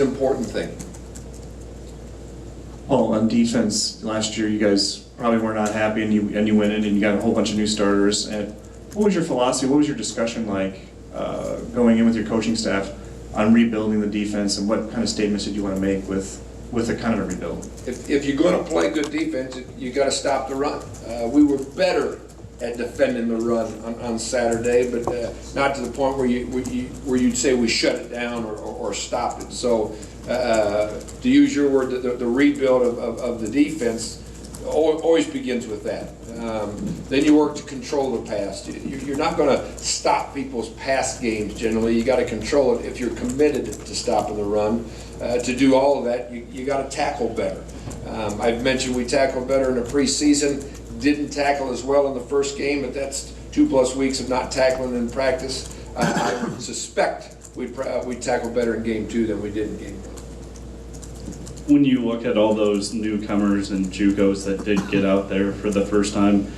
important thing. Paul, on defense, last year you guys probably were not happy, and you went in and you got a whole bunch of new starters. And what was your philosophy? What was your discussion like going in with your coaching staff on rebuilding the defense, and what kind of statements did you want to make with a kind of a rebuild? If you're going to play good defense, you got to stop the run. We were better at defending the run on Saturday, but not to the point where you'd say we shut it down or stopped it. So to use your word, the rebuild of the defense always begins with that. Then you work to control the pass. You're not going to stop people's pass games generally. You got to control it if you're committed to stopping the run. To do all of that, you got to tackle better. I've mentioned we tackled better in the preseason. Didn't tackle as well in the first game, but that's 2+ weeks of not tackling in practice. I would suspect we'd tackle better in game 2 than we did in game 1. When you look at all those newcomers and JUCOs that did get out there for the first time,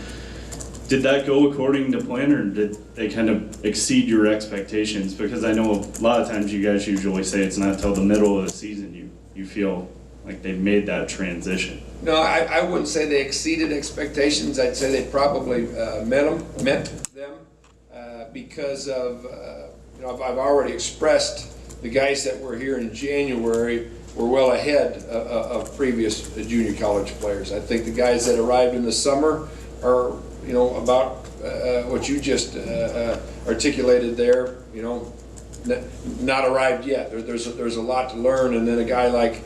did that go according to plan, or did they kind of exceed your expectations? Because I know a lot of times you guys usually say it's not till the middle of the season you feel like they made that transition. No, I wouldn't say they exceeded expectations. I'd say they probably met them because of, I've already expressed the guys that were here in January were well ahead of previous junior college players. I think the guys that arrived in the summer are, about what you just articulated there, not arrived yet. There's a lot to learn, and then a guy like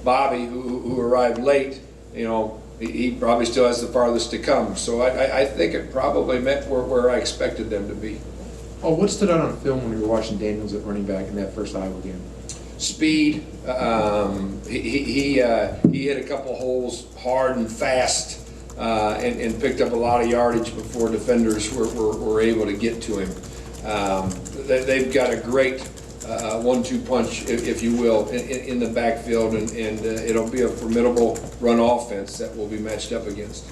Bobby, who arrived late, he probably still has the farthest to come. So I think it probably met where I expected them to be. Oh, what stood out on film when you were watching Daniels at running back in that first Iowa game? Speed. He hit a couple holes hard and fast, and picked up a lot of yardage before defenders were able to get to him. They've got a great 1-2 punch, if you will, in the backfield, and it'll be a formidable run offense that we'll be matched up against.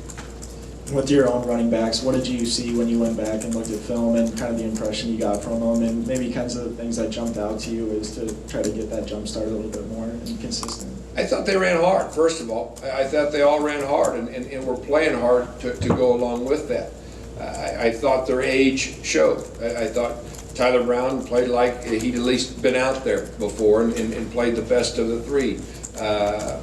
With your own running backs, what did you see when you went back and looked at film, and kind of the impression you got from them, and maybe kinds of things that jumped out to you is to try to get that jump started a little bit more and consistent? I thought they ran hard, first of all. I thought they all ran hard and were playing hard to go along with that. I thought their age showed. I thought Tyler Brown played like he'd at least been out there before and played the best of the three.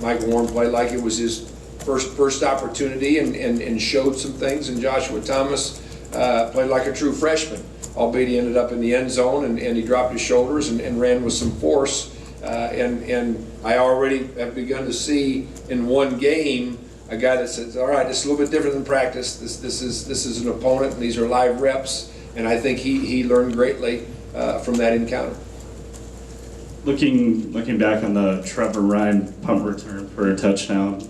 Michael Warren played like it was his first opportunity and showed some things, and Joshua Thomas played like a true freshman, albeit he ended up in the end zone and he dropped his shoulders and ran with some force. And I already have begun to see in one game a guy that says, all right, this is a little bit different than practice. This is an opponent, and these are live reps. And I think he learned greatly from that encounter. Looking back on the Trevor Ryan punt return for a touchdown,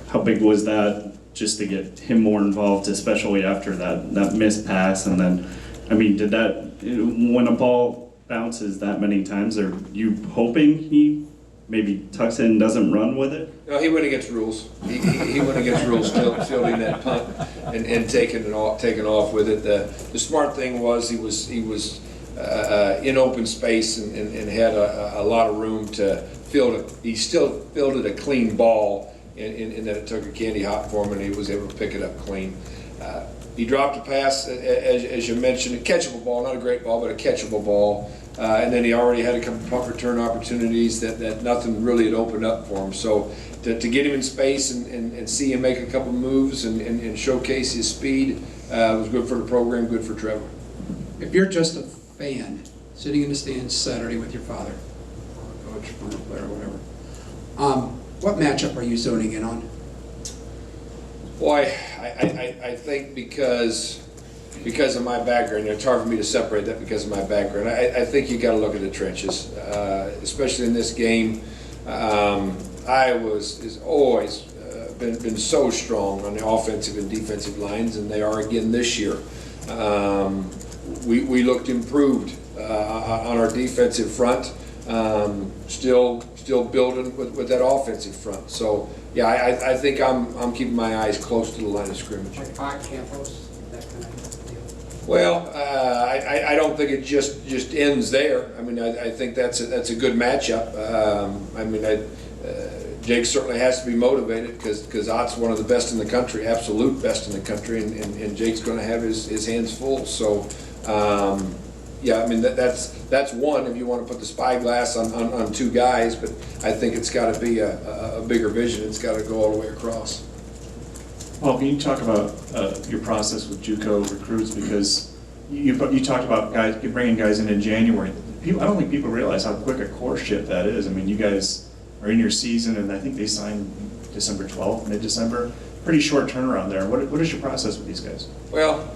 how big was that just to get him more involved, especially after that missed pass? And then, did that, when a ball bounces that many times, are you hoping he maybe tucks it and doesn't run with it? No, he went against rules. He went against rules, fielding that punt and taking off with it. The smart thing was he was in open space and had a lot of room to field it. He still fielded a clean ball, in that it took a candy hop for him, and he was able to pick it up clean. He dropped a pass, as you mentioned, a catchable ball, not a great ball, but a catchable ball. And then he already had a couple punt return opportunities that nothing really had opened up for him. So to get him in space and see him make a couple moves and showcase his speed was good for the program, good for Trevor. If you're just a fan sitting in the stands Saturday with your father, or coach, or player, or whatever, what matchup are you zoning in on? Boy, I think because of my background, it's hard for me to separate that because of my background. I think you got to look at the trenches, especially in this game. Iowa has always been so strong on the offensive and defensive lines, and they are again this year. We looked improved on our defensive front, still building with that offensive front. So yeah, I think I'm keeping my eyes close to the line of scrimmage. Like 5 campos, that kind of deal? Well, I don't think it just ends there. I mean, I think that's a good matchup. I mean, Jake certainly has to be motivated because Ott's one of the best in the country, absolute best in the country, and Jake's going to have his hands full. So, yeah, I mean that's one. If you want to put the spyglass on two guys, but I think it's got to be a bigger vision. It's got to go all the way across. Well, can you talk about your process with JUCO recruits, because you talked about guys bringing guys in January. I don't think people realize how quick a courtship that is. I mean, you guys are in your season, and I think they signed December 12th, mid-December. Pretty short turnaround there. What is your process with these guys? Well,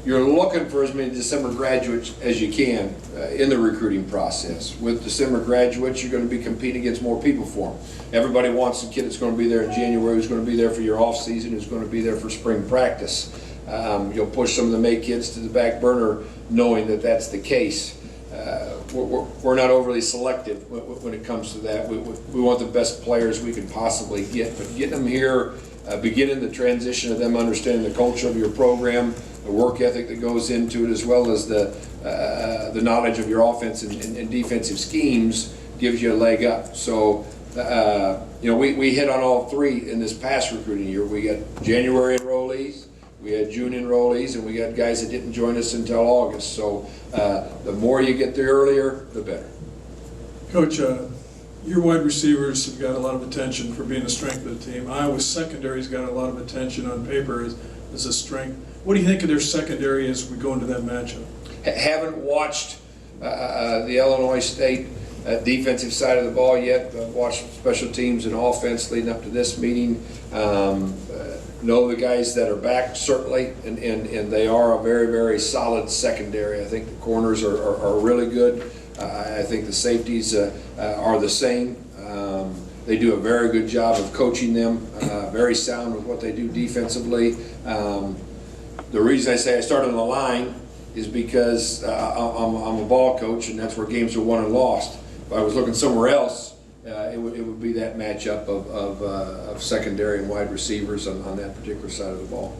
you're looking for as many December graduates as you can in the recruiting process. With December graduates, you're going to be competing against more people for them. Everybody wants a kid that's going to be there in January, who's going to be there for your off season, who's going to be there for spring practice. You'll push some of the May kids to the back burner knowing that that's the case. We're not overly selective when it comes to that. We want the best players we can possibly get, but getting them here, beginning the transition of them understanding the culture of your program, the work ethic that goes into it, as well as the knowledge of your offense and defensive schemes, gives you a leg up. So, we hit on all three in this past recruiting year. We got January enrollees, we had June enrollees, and we got guys that didn't join us until August. So the more you get there earlier, the better. Coach, your wide receivers have got a lot of attention for being the strength of the team. Iowa's secondary's got a lot of attention on paper as a strength. What do you think of their secondary as we go into that matchup? Haven't watched the Illinois State defensive side of the ball yet. I've watched special teams and offense leading up to this meeting. Know the guys that are back, certainly, and they are a very, very solid secondary. I think the corners are really good. I think the safeties are the same. They do a very good job of coaching them, very sound with what they do defensively. The reason I say I started on the line is because I'm a ball coach, and that's where games are won and lost. If I was looking somewhere else, it would be that matchup of secondary and wide receivers on that particular side of the ball.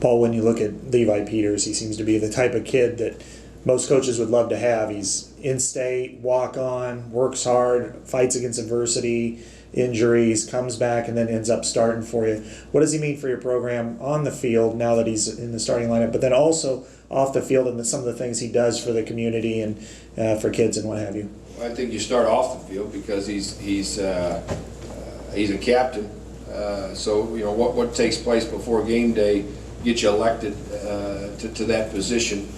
Paul, when you look at Levi Peters, he seems to be the type of kid that most coaches would love to have. He's in-state, walk-on, works hard, fights against adversity, injuries, comes back, and then ends up starting for you. What does he mean for your program on the field now that he's in the starting lineup, but then also off the field and some of the things he does for the community and for kids and what have you? I think you start off the field because he's a captain. So what takes place before game day gets you elected to that position.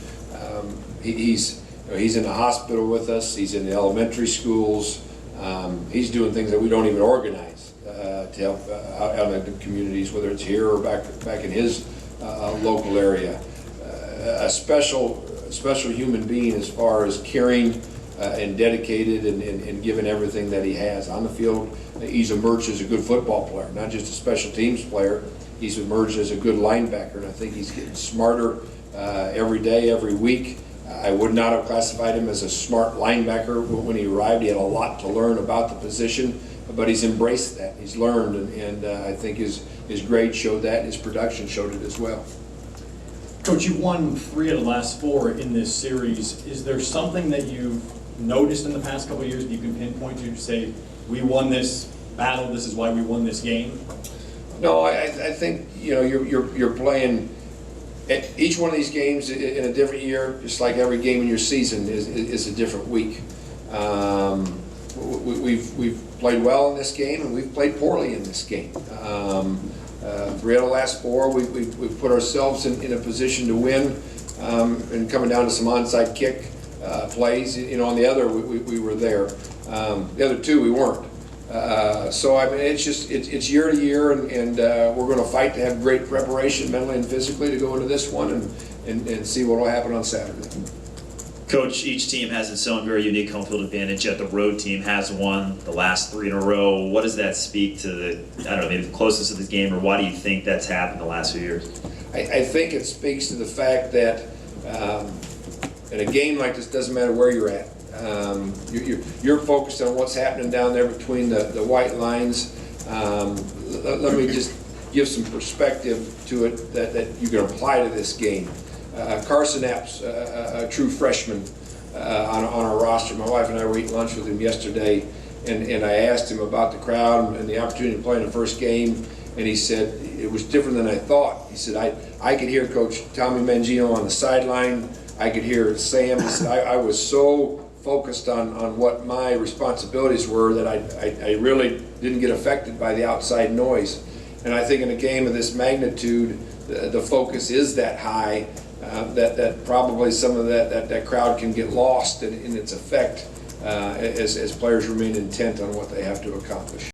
He's in the hospital with us. He's in the elementary schools. He's doing things that we don't even organize to help out in the communities, whether it's here or back in his local area. A special human being as far as caring and dedicated and giving everything that he has on the field. He's emerged as a good football player, not just a special teams player. He's emerged as a good linebacker, and I think he's getting smarter every day, every week. I would not have classified him as a smart linebacker when he arrived. He had a lot to learn about the position, but he's embraced that. He's learned, and I think his grade showed that, and his production showed it as well. Coach, you've won 3 of the last 4 in this series. Is there something that you've noticed in the past couple of years that you can pinpoint to say, we won this battle, this is why we won this game? No, I think you're playing each one of these games in a different year, just like every game in your season is a different week. We've played well in this game, and we've played poorly in this game. 3 out of the last 4, we've put ourselves in a position to win, and coming down to some onside kick plays. On the other, we were there. The other 2, we weren't. So I mean, it's year to year, and we're going to fight to have great preparation mentally and physically to go into this one and see what will happen on Saturday. Coach, each team has its own very unique home field advantage, yet the road team has won the last 3 in a row. What does that speak to maybe the closeness of this game, or why do you think that's happened the last few years? I think it speaks to the fact that in a game like this, doesn't matter where you're at. You're focused on what's happening down there between the white lines. Let me just give some perspective to it that you can apply to this game. Carson Epps, a true freshman on our roster. My wife and I were eating lunch with him yesterday, and I asked him about the crowd and the opportunity to play in the first game, and he said, it was different than I thought. He said, I could hear Coach Tommy Mangino on the sideline. I could hear Sam. He said, I was so focused on what my responsibilities were that I really didn't get affected by the outside noise. And I think in a game of this magnitude, the focus is that high, that probably some of that crowd can get lost in its effect as players remain intent on what they have to accomplish.